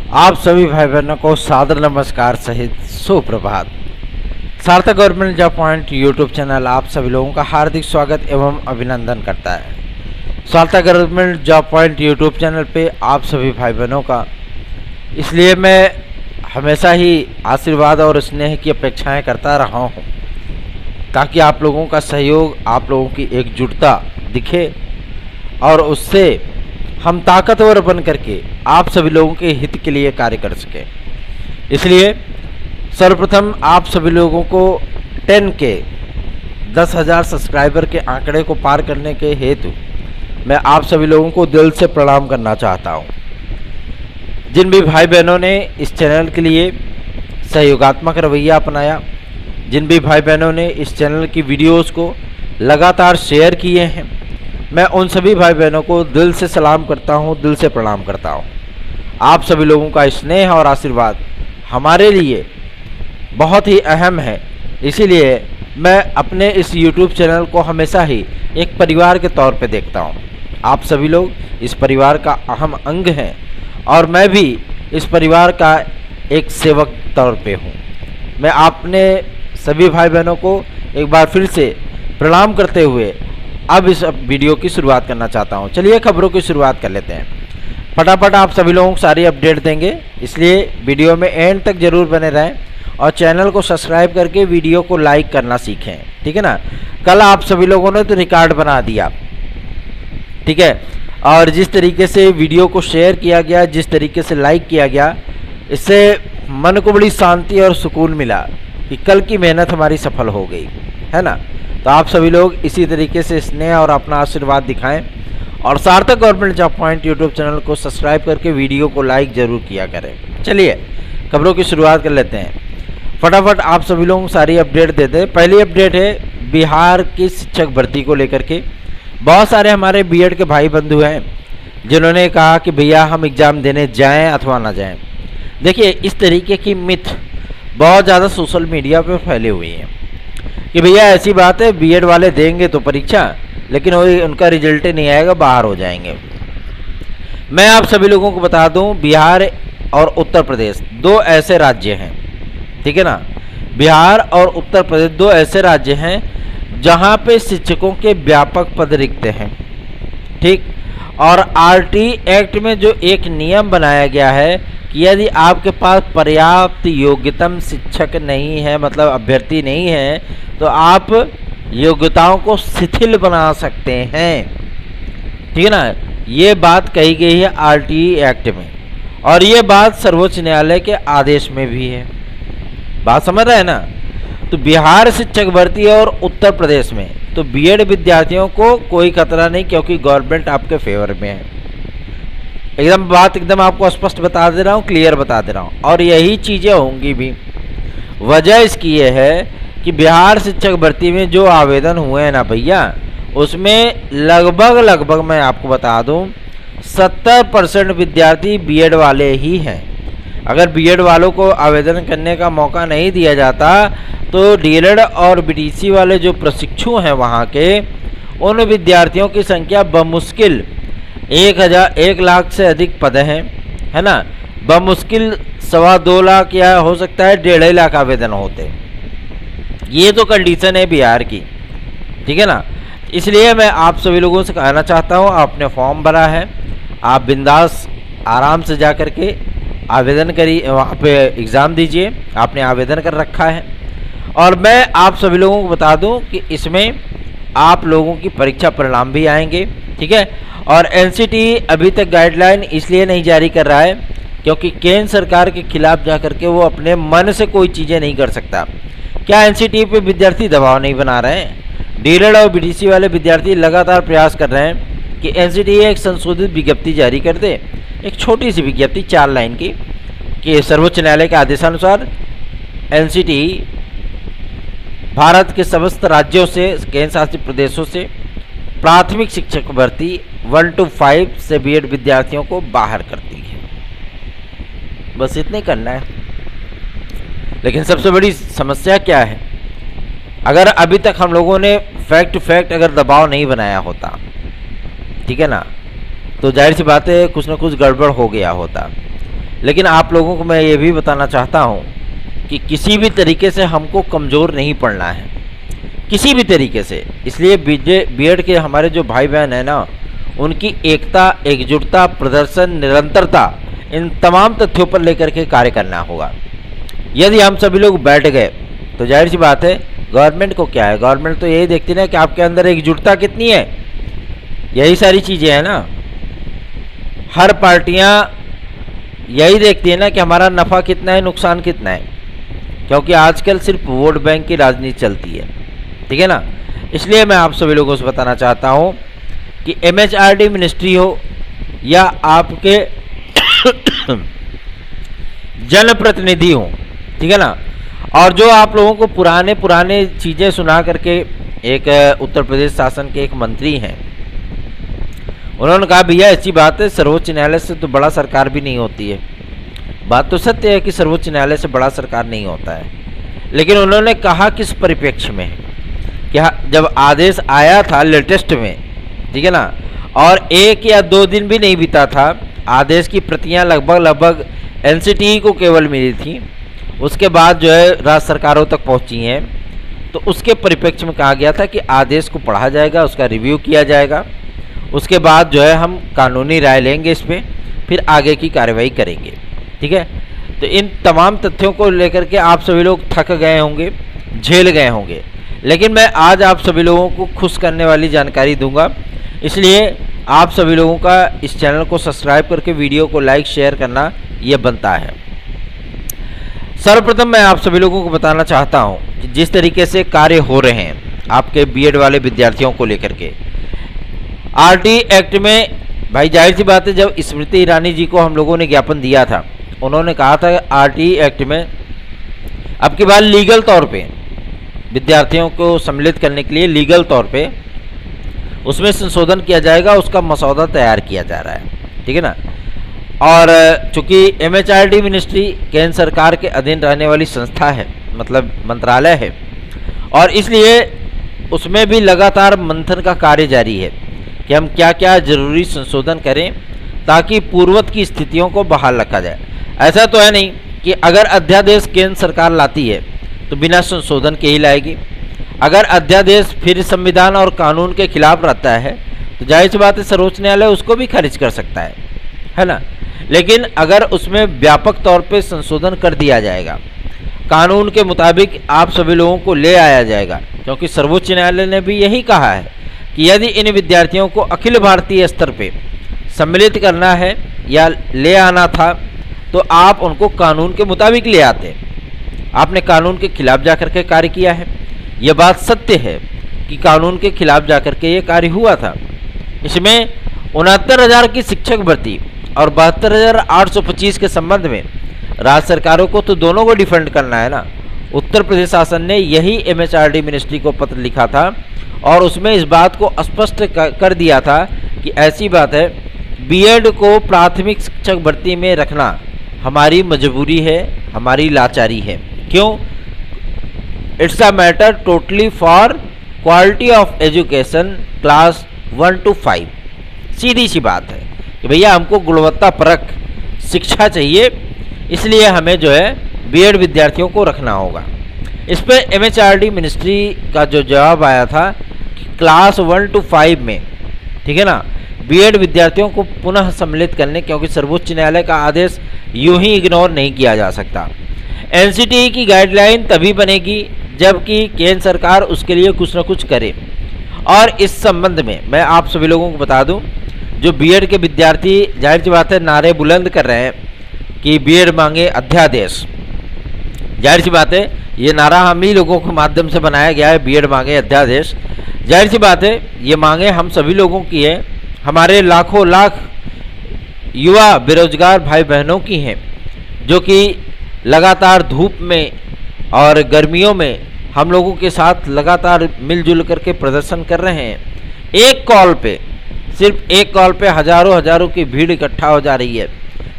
आप सभी भाई बहनों को सादर नमस्कार सहित सुप्रभात। सार्थक government job point YouTube channel आप सभी लोगों का हार्दिक स्वागत एवं अभिनंदन करता है। सार्थक government job point YouTube channel पे आप सभी भाई बहनों का इसलिए मैं हमेशा ही आशीर्वाद और स्नेह की अपेक्षाएं करता रहा हूं, ताकि आप लोगों का सहयोग, आप लोगों की एकजुटता दिखे और उससे हम ताकतवर बन करके आप सभी लोगों के हित के लिए कार्य कर सकें। इसलिए सर्वप्रथम आप सभी लोगों को 10,000 सब्सक्राइबर के आंकड़े को पार करने के हेतु मैं आप सभी लोगों को दिल से प्रणाम करना चाहता हूं। जिन भी भाई बहनों ने इस चैनल के लिए सहयोगात्मक रवैया अपनाया, जिन भी भाई बहनों ने इस चैनल की वीडियोस को लगातार शेयर किए हैं, मैं उन सभी भाई बहनों को दिल से सलाम करता हूं, दिल से प्रणाम करता हूं। आप सभी लोगों का स्नेह और आशीर्वाद हमारे लिए बहुत ही अहम है। इसीलिए मैं अपने इस YouTube चैनल को हमेशा ही एक परिवार के तौर पे देखता हूं। आप सभी लोग इस परिवार का अहम अंग हैं और मैं भी इस परिवार का एक सेवक तौर पे हूं। मैं अपने सभी भाई बहनों को एक बार फिर से प्रणाम करते हुए अब इस वीडियो की शुरुआत करना चाहता हूं। चलिए खबरों की शुरुआत कर लेते हैं। फटाफट आप सभी लोगों को सारी अपडेट देंगे, इसलिए वीडियो में एंड तक जरूर बने रहें और चैनल को सब्सक्राइब करके वीडियो को लाइक करना सीखें, ठीक है ना। कल आप सभी लोगों ने तो रिकॉर्ड बना दिया, ठीक है, और जिस तरीके से वीडियो को शेयर किया गया, जिस तरीके से लाइक किया गया, इससे मन को बड़ी शांति और सुकून मिला कि कल की मेहनत हमारी सफल हो गई, है ना। तो आप सभी लोग इसी तरीके से स्नेह और अपना आशीर्वाद दिखाएं और सार्थक government job point YouTube channel को सब्सक्राइब करके वीडियो को लाइक जरूर किया करें। चलिए खबरों की शुरुआत कर लेते हैं। फटाफट आप सभी लोगों को सारी अपडेट देते हैं। पहली अपडेट है बिहार की शिक्षक भर्ती को लेकर के। बहुत सारे हमारे बीएड के भाई बंधु हैं जिन्होंने कहा कि भैया हम एग्ज़ाम देने जाएँ अथवा ना जाएँ। देखिए, इस तरीके की मिथ बहुत ज़्यादा सोशल मीडिया पर फैली हुई हैं कि भैया ऐसी बात है, बीएड वाले देंगे तो परीक्षा, लेकिन वही उनका रिजल्ट नहीं आएगा, बाहर हो जाएंगे। मैं आप सभी लोगों को बता दूं, बिहार और उत्तर प्रदेश दो ऐसे राज्य हैं, ठीक है ना। बिहार और उत्तर प्रदेश दो ऐसे राज्य हैं जहां पे शिक्षकों के व्यापक पद रिक्त हैं, ठीक। और आरटी एक्ट में जो एक नियम बनाया गया है कि यदि आपके पास पर्याप्त योग्यतम शिक्षक नहीं है, मतलब अभ्यर्थी नहीं है, तो आप योग्यताओं को शिथिल बना सकते हैं, ठीक है ना। ये बात कही गई है आरटीई एक्ट में और ये बात सर्वोच्च न्यायालय के आदेश में भी है। बात समझ रहे हैं ना। तो बिहार शिक्षक भर्ती और उत्तर प्रदेश में तो बीएड विद्यार्थियों को कोई खतरा नहीं, क्योंकि गवर्नमेंट आपके फेवर में है। एकदम बात एकदम आपको स्पष्ट बता दे रहा हूँ, क्लियर बता दे रहा हूँ, और यही चीज़ें होंगी भी। वजह इसकी ये है कि बिहार शिक्षक भर्ती में जो आवेदन हुए हैं ना भैया, उसमें लगभग मैं आपको बता दूं 70% विद्यार्थी बीएड वाले ही हैं। अगर बीएड वालों को आवेदन करने का मौका नहीं दिया जाता तो डीएलएड और बीटीसी वाले जो प्रशिक्षु हैं वहाँ के, उन विद्यार्थियों की संख्या बमुश्किल 1 लाख से अधिक पद हैं, है ना। बमुश्किल 2.25 लाख या हो सकता है 1.5 लाख आवेदन होते। ये तो कंडीशन है बिहार की, ठीक है ना। इसलिए मैं आप सभी लोगों से कहना चाहता हूँ, आपने फॉर्म भरा है, आप बिंदास आराम से जा कर के आवेदन करिए, वहाँ पे एग्ज़ाम दीजिए। आपने आवेदन कर रखा है और मैं आप सभी लोगों को बता दूँ कि इसमें आप लोगों की परीक्षा परिणाम भी आएंगे, ठीक है। और एनसीटी अभी तक गाइडलाइन इसलिए नहीं जारी कर रहा है क्योंकि केंद्र सरकार के खिलाफ जा कर के वो अपने मन से कोई चीज़ें नहीं कर सकता। क्या एनसीटी पे विद्यार्थी दबाव नहीं बना रहे हैं? डीएलएड और बीटीसी वाले विद्यार्थी लगातार प्रयास कर रहे हैं कि एनसीटी एक संशोधित विज्ञप्ति जारी कर दे, एक छोटी सी विज्ञप्ति 4 लाइन की, कि सर्वोच्च न्यायालय के आदेशानुसार एनसीटी भारत के समस्त राज्यों से, केंद्र शासित प्रदेशों से प्राथमिक शिक्षक भर्ती 1 to 5 से बीएड विद्यार्थियों को बाहर करती है। बस इतने करना है। लेकिन सबसे बड़ी समस्या क्या है, अगर अभी तक हम लोगों ने फैक्ट अगर दबाव नहीं बनाया होता, ठीक है ना, तो जाहिर सी बात है कुछ ना कुछ गड़बड़ हो गया होता। लेकिन आप लोगों को मैं ये भी बताना चाहता हूँ कि किसी भी तरीके से हमको कमज़ोर नहीं पड़ना है, किसी भी तरीके से। इसलिए बीएड के हमारे जो भाई बहन हैं ना, उनकी एकता, एकजुटता, प्रदर्शन, निरंतरता, इन तमाम तथ्यों पर लेकर के कार्य करना होगा। यदि हम सभी लोग बैठ गए तो जाहिर सी बात है गवर्नमेंट को क्या है, गवर्नमेंट तो यही देखती है कि आपके अंदर एकजुटता कितनी है, यही सारी चीज़ें हैं ना। हर पार्टियां यही देखती है ना कि हमारा नफ़ा कितना है, नुकसान कितना है, क्योंकि आजकल सिर्फ वोट बैंक की राजनीति चलती है, ठीक है ना। इसलिए मैं आप सभी लोगों से बताना चाहता हूं कि एमएचआरडी मिनिस्ट्री हो या आपके जनप्रतिनिधि हो, ठीक है ना, और जो आप लोगों को पुराने चीज़ें सुना करके, एक उत्तर प्रदेश शासन के एक मंत्री हैं, उन्होंने कहा भैया ऐसी बात है, सर्वोच्च न्यायालय से तो बड़ा सरकार भी नहीं होती है। बात तो सत्य है कि सर्वोच्च न्यायालय से बड़ा सरकार नहीं होता है, लेकिन उन्होंने कहा किस परिप्रेक्ष्य में, क्या जब आदेश आया था लेटेस्ट में, ठीक है ना, और 1 या 2 दिन भी नहीं बीता था, आदेश की प्रतियां लगभग एनसीटीई को केवल मिली थी, उसके बाद जो है राज्य सरकारों तक पहुंची हैं। तो उसके परिप्रेक्ष्य में कहा गया था कि आदेश को पढ़ा जाएगा, उसका रिव्यू किया जाएगा, उसके बाद जो है हम कानूनी राय लेंगे इस पर, फिर आगे की कार्रवाई करेंगे, ठीक है। तो इन तमाम तथ्यों को लेकर के आप सभी लोग थक गए होंगे, झेल गए होंगे, लेकिन मैं आज आप सभी लोगों को खुश करने वाली जानकारी दूंगा। इसलिए आप सभी लोगों का इस चैनल को सब्सक्राइब करके वीडियो को लाइक शेयर करना ये बनता है। सर्वप्रथम मैं आप सभी लोगों को बताना चाहता हूं कि जिस तरीके से कार्य हो रहे हैं आपके बीएड वाले विद्यार्थियों को लेकर के, आरटी एक्ट में, भाई जाहिर सी बात है, जब स्मृति ईरानी जी को हम लोगों ने ज्ञापन दिया था, उन्होंने कहा था आरटी एक्ट में अब की बार लीगल तौर पे विद्यार्थियों को सम्मिलित करने के लिए लीगल तौर पे उसमें संशोधन किया जाएगा, उसका मसौदा तैयार किया जा रहा है, ठीक है ना। और चूंकि एमएचआरडी मिनिस्ट्री केंद्र सरकार के अधीन रहने वाली संस्था है, मतलब मंत्रालय है, और इसलिए उसमें भी लगातार मंथन का कार्य जारी है कि हम क्या क्या जरूरी संशोधन करें ताकि पूर्ववत की स्थितियों को बहाल रखा जाए। ऐसा तो है नहीं कि अगर अध्यादेश केंद्र सरकार लाती है तो बिना संशोधन के ही लाएगी। अगर अध्यादेश फिर संविधान और कानून के खिलाफ रहता है तो जाहिर सी बात है सर्वोच्च न्यायालय उसको भी खारिज कर सकता है ना। लेकिन अगर उसमें व्यापक तौर पे संशोधन कर दिया जाएगा, कानून के मुताबिक आप सभी लोगों को ले आया जाएगा, क्योंकि सर्वोच्च न्यायालय ने भी यही कहा है कि यदि इन विद्यार्थियों को अखिल भारतीय स्तर पे सम्मिलित करना है या ले आना था तो आप उनको कानून के मुताबिक ले आते। आपने कानून के खिलाफ जाकर के कार्य किया है, यह बात सत्य है कि कानून के खिलाफ जाकर के ये कार्य हुआ था। इसमें 69,000 की शिक्षक भर्ती और 72,825 के संबंध में राज्य सरकारों को तो दोनों को डिफेंड करना है ना। उत्तर प्रदेश शासन ने यही एमएचआरडी मिनिस्ट्री को पत्र लिखा था और उसमें इस बात को स्पष्ट कर दिया था कि ऐसी बात है, बीएड को प्राथमिक शिक्षक भर्ती में रखना हमारी मजबूरी है, हमारी लाचारी है। क्यों? It's a matter totally for quality of education class 1 to 5। सीधी सी बात है कि भैया हमको गुणवत्ता परक शिक्षा चाहिए, इसलिए हमें जो है बीएड विद्यार्थियों को रखना होगा। इस पर एमएचआरडी मिनिस्ट्री का जो जवाब आया था कि क्लास 1 to 5 में, ठीक है ना, बीएड विद्यार्थियों को पुनः सम्मिलित करने, क्योंकि सर्वोच्च न्यायालय का आदेश यूं ही इग्नोर नहीं किया जा सकता। एनसीटीई की गाइडलाइन तभी बनेगी जबकि केंद्र सरकार उसके लिए कुछ न कुछ करे। और इस संबंध में मैं आप सभी लोगों को बता दूं, जो बीएड के विद्यार्थी जाहिर सी बात है नारे बुलंद कर रहे हैं कि बीएड मांगे अध्यादेश, जाहिर सी बात है ये नारा हम ही लोगों के माध्यम से बनाया गया है, बीएड मांगे अध्यादेश। जाहिर सी बात है ये मांगे हम सभी लोगों की है, हमारे लाखों लाख युवा बेरोजगार भाई बहनों की हैं, जो कि लगातार धूप में और गर्मियों में हम लोगों के साथ लगातार मिलजुल करके प्रदर्शन कर रहे हैं। एक कॉल पे, सिर्फ एक कॉल पे हजारों की भीड़ इकट्ठा हो जा रही है।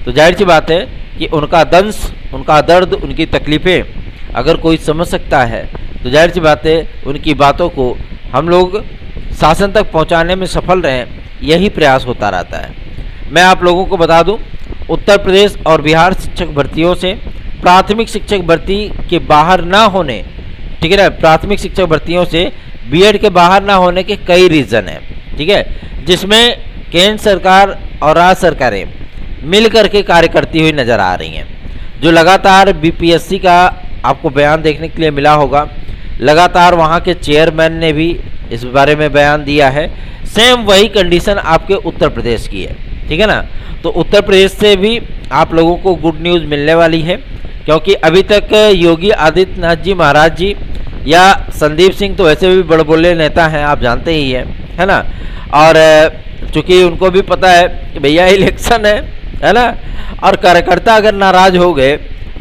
तो जाहिर सी बात है कि उनका दंश, उनका दर्द, उनकी तकलीफ़ें अगर कोई समझ सकता है तो जाहिर सी बात है उनकी बातों को हम लोग शासन तक पहुंचाने में सफल रहें, यही प्रयास होता रहता है। मैं आप लोगों को बता दूं, उत्तर प्रदेश और बिहार शिक्षक भर्तियों से प्राथमिक शिक्षक भर्ती के बाहर ना होने, ठीक है ना, प्राथमिक शिक्षक भर्तियों से बीएड के बाहर ना होने के कई रीज़न हैं, ठीक है, जिसमें केंद्र सरकार और राज्य सरकारें मिल करके कार्य करती हुई नज़र आ रही हैं। जो लगातार बीपीएससी का आपको बयान देखने के लिए मिला होगा, लगातार वहाँ के चेयरमैन ने भी इस बारे में बयान दिया है। सेम वही कंडीशन आपके उत्तर प्रदेश की है, ठीक है ना। तो उत्तर प्रदेश से भी आप लोगों को गुड न्यूज़ मिलने वाली है, क्योंकि अभी तक योगी आदित्यनाथ जी महाराज जी या संदीप सिंह तो वैसे भी बड़बोले नेता हैं, आप जानते ही हैं, है ना। और चूँकि उनको भी पता है कि भैया इलेक्शन है ना, और कार्यकर्ता अगर नाराज़ हो गए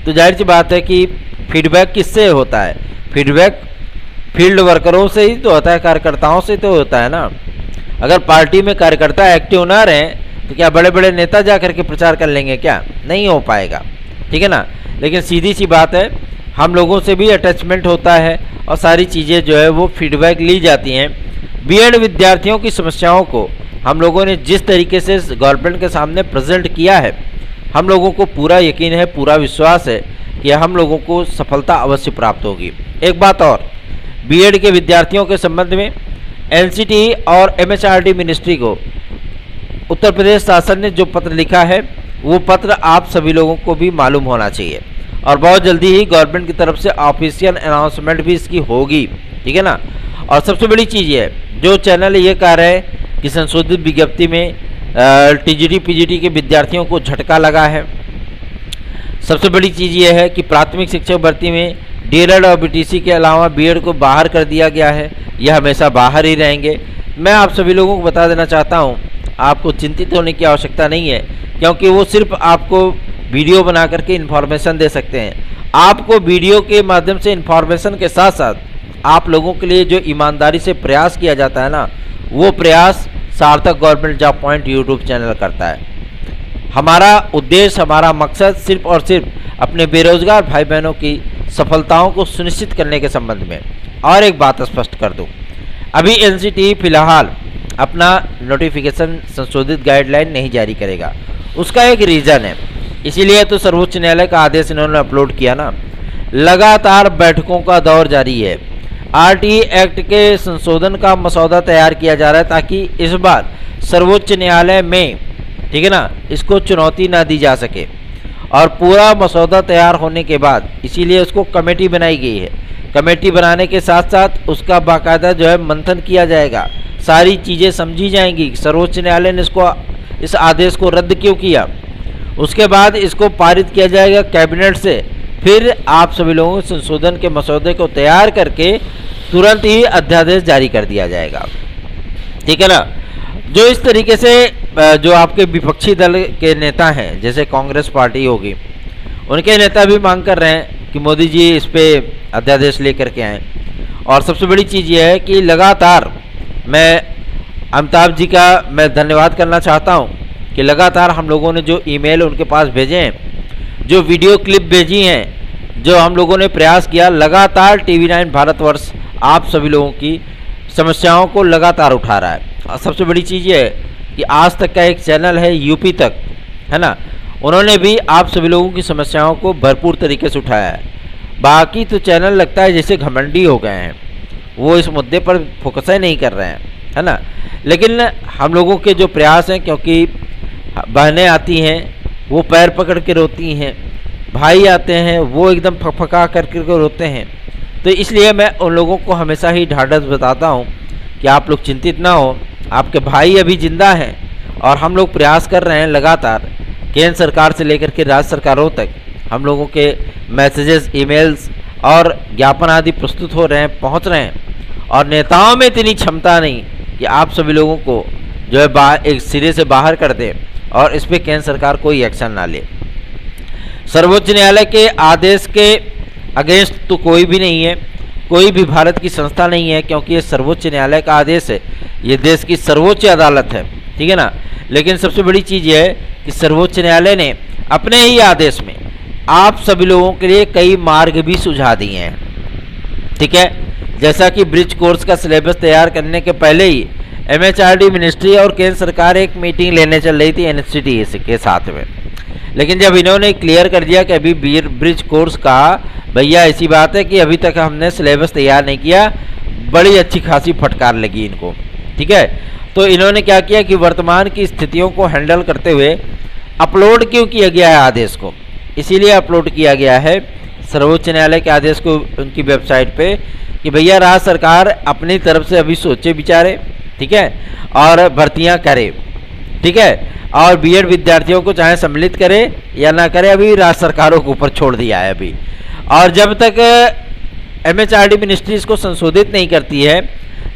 तो जाहिर सी बात है कि फीडबैक किससे होता है, फीडबैक फील्ड वर्करों से ही तो होता है, कार्यकर्ताओं से तो होता है ना। अगर पार्टी में कार्यकर्ता एक्टिव ना रहें तो क्या बड़े बड़े नेता जा करके प्रचार कर लेंगे? क्या नहीं हो पाएगा, ठीक है ना। लेकिन सीधी सी बात है, हम लोगों से भी अटैचमेंट होता है और सारी चीज़ें जो है वो फीडबैक ली जाती हैं। बीएड विद्यार्थियों की समस्याओं को हम लोगों ने जिस तरीके से गवर्नमेंट के सामने प्रेजेंट किया है, हम लोगों को पूरा यकीन है, पूरा विश्वास है कि हम लोगों को सफलता अवश्य प्राप्त होगी। एक बात और, बीएड के विद्यार्थियों के संबंध में एनसीटी और एमएचआरडी मिनिस्ट्री को उत्तर प्रदेश शासन ने जो पत्र लिखा है, वो पत्र आप सभी लोगों को भी मालूम होना चाहिए और बहुत जल्दी ही गवर्नमेंट की तरफ से ऑफिशियल अनाउंसमेंट भी इसकी होगी, ठीक है ना। और सबसे बड़ी चीज़ ये है, जो चैनल ये कह रहे हैं कि संशोधित विज्ञप्ति में टीजीटी पीजीटी के विद्यार्थियों को झटका लगा है, सबसे बड़ी चीज़ ये है कि प्राथमिक शिक्षक भर्ती में डीएलएड और बीटीसी के अलावा बीएड को बाहर कर दिया गया है, यह हमेशा बाहर ही रहेंगे। मैं आप सभी लोगों को बता देना चाहता हूँ, आपको चिंतित होने की आवश्यकता नहीं है, क्योंकि वो सिर्फ आपको वीडियो बना करके इन्फॉर्मेशन दे सकते हैं। आपको वीडियो के माध्यम से इन्फॉर्मेशन के साथ साथ आप लोगों के लिए जो ईमानदारी से प्रयास किया जाता है ना, वो प्रयास सार्थक government job point YouTube channel करता है। हमारा उद्देश्य, हमारा मकसद सिर्फ और सिर्फ अपने बेरोजगार भाई बहनों की सफलताओं को सुनिश्चित करने के संबंध में। और एक बात स्पष्ट कर दूं, अभी एनसीटी फिलहाल अपना नोटिफिकेशन संशोधित गाइडलाइन नहीं जारी करेगा, उसका एक रीज़न है, इसीलिए तो सर्वोच्च न्यायालय का आदेश इन्होंने अपलोड किया ना। लगातार बैठकों का दौर जारी है, आरटीई एक्ट के संशोधन का मसौदा तैयार किया जा रहा है ताकि इस बार सर्वोच्च न्यायालय में, ठीक है ना, इसको चुनौती ना दी जा सके। और पूरा मसौदा तैयार होने के बाद इसीलिए उसको कमेटी बनाई गई है। कमेटी बनाने के साथ साथ उसका बाकायदा जो है मंथन किया जाएगा, सारी चीज़ें समझी जाएंगी, सर्वोच्च न्यायालय ने इस आदेश को रद्द क्यों किया, उसके बाद इसको पारित किया जाएगा कैबिनेट से, फिर आप सभी लोगों को संशोधन के मसौदे को तैयार करके तुरंत ही अध्यादेश जारी कर दिया जाएगा, ठीक है ना। जो इस तरीके से जो आपके विपक्षी दल के नेता हैं, जैसे कांग्रेस पार्टी होगी, उनके नेता भी मांग कर रहे हैं कि मोदी जी इस पे अध्यादेश लेकर के आएँ। और सबसे बड़ी चीज़ ये है कि लगातार मैं अमिताभ जी का मैं धन्यवाद करना चाहता हूं कि लगातार हम लोगों ने जो ईमेल उनके पास भेजे हैं, जो वीडियो क्लिप भेजी हैं, जो हम लोगों ने प्रयास किया, लगातार TV9 भारतवर्ष आप सभी लोगों की समस्याओं को लगातार उठा रहा है। और सबसे बड़ी चीज़ ये है कि आज तक का एक चैनल है यूपी तक, है ना, उन्होंने भी आप सभी लोगों की समस्याओं को भरपूर तरीके से उठाया है। बाकी तो चैनल लगता है जैसे घमंडी हो गए हैं, वो इस मुद्दे पर फोकस ही नहीं कर रहे हैं, है ना। लेकिन हम लोगों के जो प्रयास हैं, क्योंकि बहनें आती हैं वो पैर पकड़ के रोती हैं, भाई आते हैं वो एकदम फकफका करके रोते हैं, तो इसलिए मैं उन लोगों को हमेशा ही ढाढ़स बताता हूँ कि आप लोग चिंतित ना हो, आपके भाई अभी जिंदा हैं और हम लोग प्रयास कर रहे हैं लगातार, केंद्र सरकार से लेकर के राज्य सरकारों तक हम लोगों के मैसेजेस, ईमेल्स और ज्ञापन आदि प्रस्तुत हो रहे हैं, पहुंच रहे हैं। और नेताओं में इतनी क्षमता नहीं कि आप सभी लोगों को जो है एक सिरे से बाहर कर दें और इस पर केंद्र सरकार कोई एक्शन ना ले। सर्वोच्च न्यायालय के आदेश के अगेंस्ट तो कोई भी नहीं है, कोई भी भारत की संस्था नहीं है, क्योंकि ये सर्वोच्च न्यायालय का आदेश है, ये देश की सर्वोच्च अदालत है, ठीक है ना। लेकिन सबसे बड़ी चीज़ ये है कि सर्वोच्च न्यायालय ने अपने ही आदेश में आप सभी लोगों के लिए कई मार्ग भी सुझा दिए हैं, ठीक है। जैसा कि ब्रिज कोर्स का सिलेबस तैयार करने के पहले ही एमएचआरडी मिनिस्ट्री और केंद्र सरकार एक मीटिंग लेने चल रही थी एनसीटी के साथ में। लेकिन जब इन्होंने क्लियर कर दिया कि अभी ब्रिज कोर्स का भैया ऐसी बात है कि अभी तक हमने सिलेबस तैयार नहीं किया, बड़ी अच्छी खासी फटकार लगी इनको। ठीक है, तो इन्होंने क्या किया कि वर्तमान की स्थितियों को हैंडल करते हुए अपलोड क्यों किया गया है आदेश को, इसीलिए अपलोड किया गया है सर्वोच्च न्यायालय के आदेश को उनकी वेबसाइट पे कि भैया राज्य सरकार अपनी तरफ से अभी सोचे विचारे, ठीक है, और भर्तियां करे, ठीक है, और बीएड विद्यार्थियों को चाहे सम्मिलित करे या ना करे, अभी राज्य सरकारों के ऊपर छोड़ दिया है अभी। और जब तक एमएचआरडी मिनिस्ट्री इसको संशोधित नहीं करती है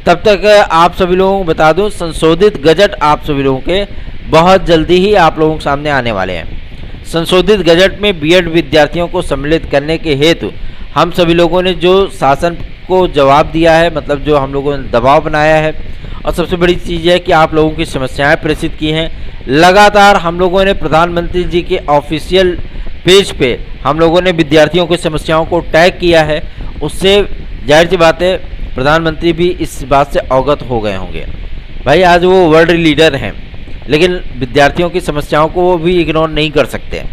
तब तक आप सभी लोगों को बता दूं, संशोधित गजट आप सभी लोगों के बहुत जल्दी ही आप लोगों के सामने आने वाले हैं। संशोधित गजट में बीएड विद्यार्थियों को सम्मिलित करने के हेतु हम सभी लोगों ने जो शासन को जवाब दिया है, मतलब जो हम लोगों ने दबाव बनाया है, और सबसे बड़ी चीज़ है कि आप लोगों की समस्याएं प्रेषित की हैं। लगातार हम लोगों ने प्रधानमंत्री जी के ऑफिशियल पेज पे हम लोगों ने विद्यार्थियों की समस्याओं को टैग किया है, उससे जाहिर सी बात है प्रधानमंत्री भी इस बात से अवगत हो गए होंगे। भाई आज वो वर्ल्ड लीडर हैं, लेकिन विद्यार्थियों की समस्याओं को वो भी इग्नोर नहीं कर सकते।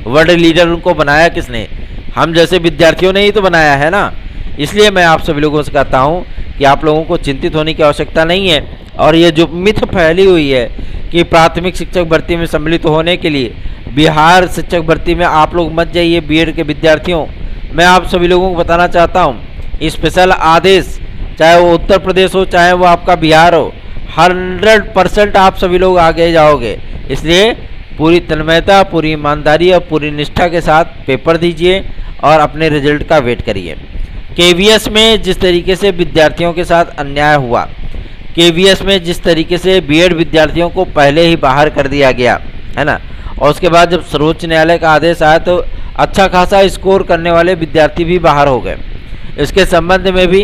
वर्ल्ड लीडर उनको बनाया किसने? हम जैसे विद्यार्थियों ने ही तो बनाया है ना। इसलिए मैं आप सभी लोगों से कहता हूँ कि आप लोगों को चिंतित होने की आवश्यकता नहीं है। और ये जो मिथ फैली हुई है कि प्राथमिक शिक्षक भर्ती में सम्मिलित होने के लिए बिहार शिक्षक भर्ती में आप लोग मत जाइए बीएड के विद्यार्थियों, मैं आप सभी लोगों को बताना चाहता हूँ स्पेशल आदेश, चाहे वो उत्तर प्रदेश हो चाहे वो आपका बिहार हो, 100% आप सभी लोग आगे जाओगे। इसलिए पूरी तन्मयता, पूरी ईमानदारी और पूरी निष्ठा के साथ पेपर दीजिए और अपने रिजल्ट का वेट करिए। केवीएस में जिस तरीके से विद्यार्थियों के साथ अन्याय हुआ, केवीएस में जिस तरीके से बीएड विद्यार्थियों को पहले ही बाहर कर दिया गया है ना, और उसके बाद जब सर्वोच्च न्यायालय का आदेश आया तो अच्छा खासा स्कोर करने वाले विद्यार्थी भी बाहर हो गए। इसके संबंध में भी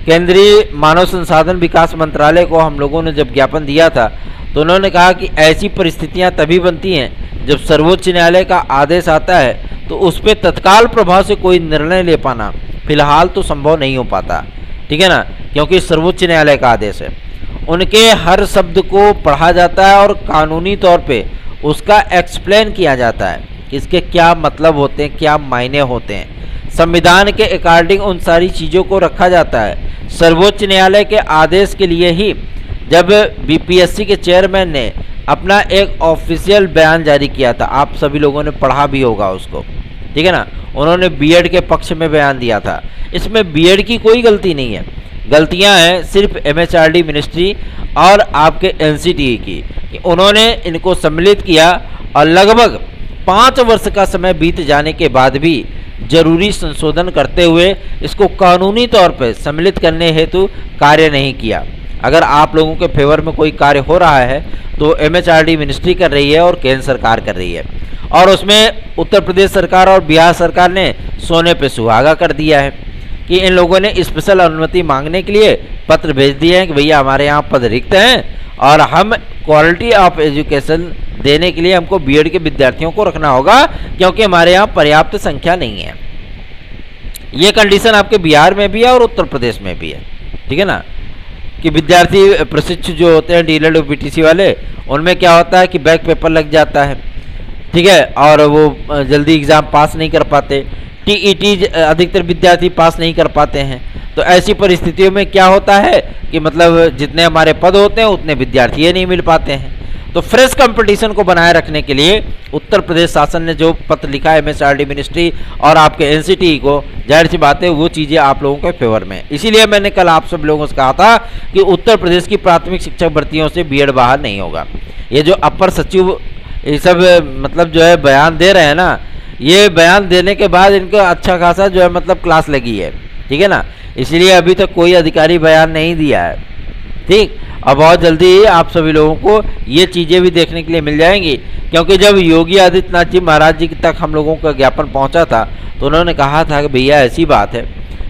केंद्रीय मानव संसाधन विकास मंत्रालय को हम लोगों ने जब ज्ञापन दिया था तो उन्होंने कहा कि ऐसी परिस्थितियां तभी बनती हैं जब सर्वोच्च न्यायालय का आदेश आता है तो उस पर तत्काल प्रभाव से कोई निर्णय ले पाना फिलहाल तो संभव नहीं हो पाता, ठीक है ना, क्योंकि सर्वोच्च न्यायालय का आदेश है। उनके हर शब्द को पढ़ा जाता है और कानूनी तौर पे उसका एक्सप्लेन किया जाता है कि इसके क्या मतलब होते हैं, क्या मायने होते हैं। संविधान के अकॉर्डिंग उन सारी चीज़ों को रखा जाता है। सर्वोच्च न्यायालय के आदेश के लिए ही जब बीपीएससी के चेयरमैन ने अपना एक ऑफिशियल बयान जारी किया था, आप सभी लोगों ने पढ़ा भी होगा उसको, ठीक है ना, उन्होंने बीएड के पक्ष में बयान दिया था। इसमें बीएड की कोई गलती नहीं है, गलतियां हैं सिर्फ एमएचआरडी मिनिस्ट्री और आपके एनसीटीई की कि उन्होंने इनको सम्मिलित किया और लगभग 5 वर्ष का समय बीत जाने के बाद भी जरूरी संशोधन करते हुए इसको कानूनी तौर पर सम्मिलित करने हेतु कार्य नहीं किया। अगर आप लोगों के फेवर में कोई कार्य हो रहा है तो एमएचआरडी मिनिस्ट्री कर रही है और केंद्र सरकार कर रही है, और उसमें उत्तर प्रदेश सरकार और बिहार सरकार ने सोने पे सुहागा कर दिया है कि इन लोगों ने स्पेशल अनुमति मांगने के लिए पत्र भेज दिए हैं कि भैया हमारे यहाँ पद रिक्त हैं और हम क्वालिटी ऑफ एजुकेशन देने के लिए हमको बीएड के विद्यार्थियों को रखना होगा क्योंकि हमारे यहाँ पर्याप्त संख्या नहीं है। ये कंडीशन आपके बिहार में भी है और उत्तर प्रदेश में भी है, ठीक है ना, कि विद्यार्थी प्रशिक्षु जो होते हैं डीएलएड और बीटीसी वाले, उनमें क्या होता है कि बैक पेपर लग जाता है, ठीक है, और वो जल्दी एग्ज़ाम पास नहीं कर पाते। टीईटी अधिकतर विद्यार्थी पास नहीं कर पाते हैं। तो ऐसी परिस्थितियों में क्या होता है कि मतलब जितने हमारे पद होते हैं उतने विद्यार्थी नहीं मिल पाते हैं। तो फ्रेश कंपटीशन को बनाए रखने के लिए उत्तर प्रदेश शासन ने जो पत्र लिखा है एमएचआरडी मिनिस्ट्री और आपके एनसीटीई को, जाहिर सी बात है वो चीज़ें आप लोगों के फेवर में। इसीलिए मैंने कल आप सब लोगों से कहा था कि उत्तर प्रदेश की प्राथमिक शिक्षक भर्तियों से बीएड बाहर नहीं होगा। ये जो अपर सचिव ये सब मतलब जो है बयान दे रहे हैं ना, ये बयान देने के बाद इनका अच्छा खासा जो है मतलब क्लास लगी है, ठीक है ना, इसलिए अभी तक कोई अधिकारी बयान नहीं दिया है, ठीक। अब बहुत जल्दी आप सभी लोगों को ये चीज़ें भी देखने के लिए मिल जाएंगी, क्योंकि जब योगी आदित्यनाथ जी महाराज जी तक हम लोगों का ज्ञापन पहुंचा था तो उन्होंने कहा था कि भैया ऐसी बात है,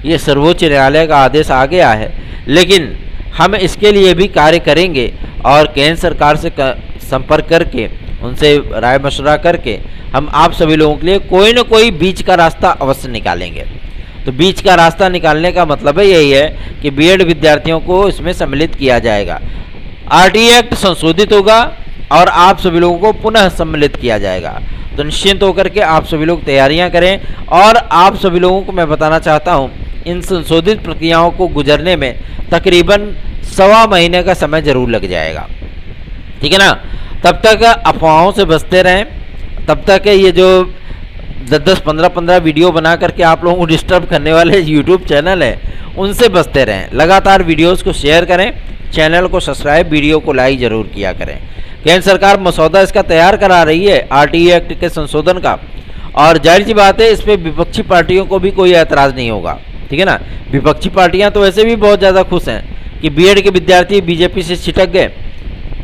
ये सर्वोच्च न्यायालय का आदेश आ गया है, लेकिन हम इसके लिए भी कार्य करेंगे और केंद्र सरकार से संपर्क करके उनसे राय मशवरा करके हम आप सभी लोगों के लिए कोई न कोई बीच का रास्ता अवश्य निकालेंगे। तो बीच का रास्ता निकालने का मतलब है यही है कि बीएड विद्यार्थियों को इसमें सम्मिलित किया जाएगा। आरटीई एक्ट संशोधित होगा, और आप सभी लोगों को पुनः सम्मिलित किया जाएगा। तो निश्चिंत होकर के आप सभी लोग तैयारियां करें। और आप सभी लोगों को मैं बताना चाहता हूं, इन संशोधित प्रक्रियाओं को गुजरने में तकरीबन 1.25 महीने का समय जरूर लग जाएगा, ठीक है ना। तब तक अफवाहों से बचते रहें, तब तक ये जो 10-10, 15-15 वीडियो बना करके आप लोगों को डिस्टर्ब करने वाले यूट्यूब चैनल है, उनसे बचते रहें। लगातार वीडियोस को शेयर करें, चैनल को सब्सक्राइब, वीडियो को लाइक जरूर किया करें। केंद्र सरकार मसौदा इसका तैयार करा रही है, आरटीई एक्ट के संशोधन का, और जाहिर सी बात है इस पर विपक्षी पार्टियों को भी कोई ऐतराज़ नहीं होगा, ठीक है ना। विपक्षी पार्टियां तो वैसे भी बहुत ज़्यादा खुश हैं कि बीएड के विद्यार्थी बीजेपी से छिटक गए,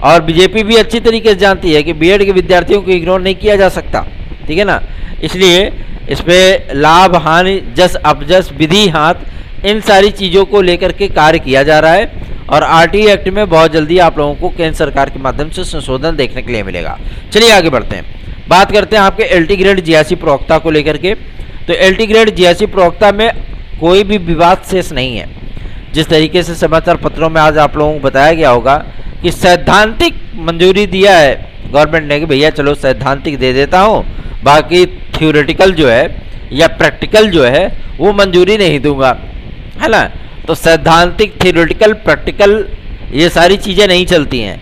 और बीजेपी भी अच्छी तरीके से जानती है कि बीएड के विद्यार्थियों को इग्नोर नहीं किया जा सकता, ठीक है ना। इसलिए इस पर लाभ हानि, जस अपजस, विधि हाथ, इन सारी चीज़ों को लेकर के कार्य किया जा रहा है। और आरटीई एक्ट में बहुत जल्दी आप लोगों को केंद्र सरकार के माध्यम से संशोधन देखने के लिए मिलेगा। चलिए आगे बढ़ते हैं, बात करते हैं आपके एलटी ग्रेड जीआईसी प्रवक्ता को लेकर के। तो एलटी ग्रेड जीआईसी प्रवक्ता में कोई भी विवाद शेष नहीं है। जिस तरीके से समाचार पत्रों में आज आप लोगों को बताया गया होगा कि सैद्धांतिक मंजूरी दिया है गवर्नमेंट ने कि भैया चलो सैद्धांतिक दे देता हूँ, बाकी थ्योरेटिकल जो है या प्रैक्टिकल जो है वो मंजूरी नहीं दूंगा, है ना। तो सैद्धांतिक, थ्योरेटिकल, प्रैक्टिकल ये सारी चीज़ें नहीं चलती हैं,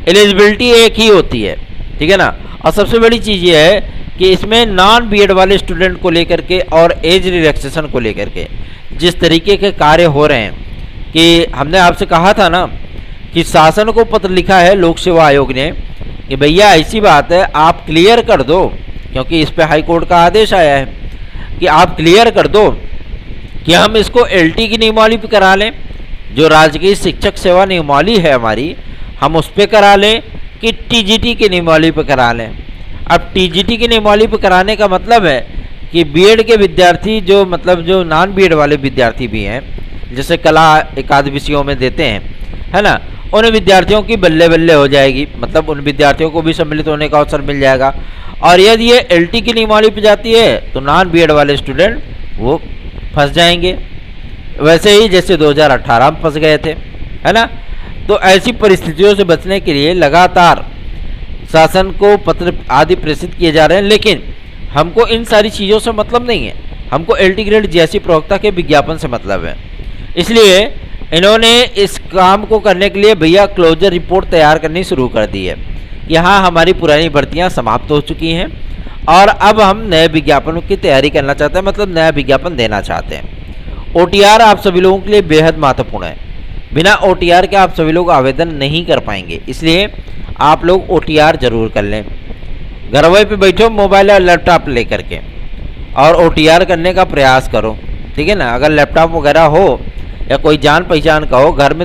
एलिजिबिलिटी एक ही होती है, ठीक है ना। और सबसे बड़ी चीज़ ये है कि इसमें नॉन बीएड वाले स्टूडेंट को लेकर के और एज रिलैक्सेशन को लेकर के जिस तरीके के कार्य हो रहे हैं, कि हमने आपसे कहा था ना कि शासन को पत्र लिखा है लोक सेवा आयोग ने कि भैया ऐसी बात है आप क्लियर कर दो, क्योंकि इस पे हाई कोर्ट का आदेश आया है कि आप क्लियर कर दो कि हम इसको एलटी की नियमावली पे करा लें, जो राजकीय शिक्षक सेवा नियमावली है हमारी, हम उस पर करा लें कि टीजीटी की नियमावली पे करा लें। अब टीजीटी की नियमावली पे कराने का मतलब है कि बीएड के विद्यार्थी जो मतलब जो नॉन बीएड वाले विद्यार्थी भी हैं, जैसे कला एकाध विषयों में देते हैं, है ना, उन विद्यार्थियों की बल्ले बल्ले हो जाएगी, मतलब उन विद्यार्थियों को भी सम्मिलित होने का अवसर मिल जाएगा। और यदि ये एलटी की नियमावली पे जाती है तो नॉन बीएड वाले स्टूडेंट वो फंस जाएंगे, वैसे ही जैसे 2018 में फंस गए थे, है ना। तो ऐसी परिस्थितियों से बचने के लिए लगातार शासन को पत्र आदि प्रेषित किए जा रहे हैं, लेकिन हमको इन सारी चीज़ों से मतलब नहीं है, हमको एलटी ग्रेड जीआईसी प्रवक्ता के विज्ञापन से मतलब है। इसलिए इन्होंने इस काम को करने के लिए भैया क्लोजर रिपोर्ट तैयार करनी शुरू कर दी है कि हाँ हमारी पुरानी भर्तियाँ समाप्त हो चुकी हैं और अब हम नए विज्ञापनों की तैयारी करना चाहते हैं, मतलब नया विज्ञापन देना चाहते हैं। ओटीआर आप सभी लोगों के लिए बेहद महत्वपूर्ण है, बिना ओटीआर के आप सभी लोग आवेदन नहीं कर पाएंगे, इसलिए आप लोग ओटीआर जरूर कर लें। घरवाई पे बैठो मोबाइल और लैपटॉप लेकर के और ओटीआर करने का प्रयास करो, ठीक है ना। अगर लैपटॉप वगैरह हो या कोई जान पहचान का हो घर में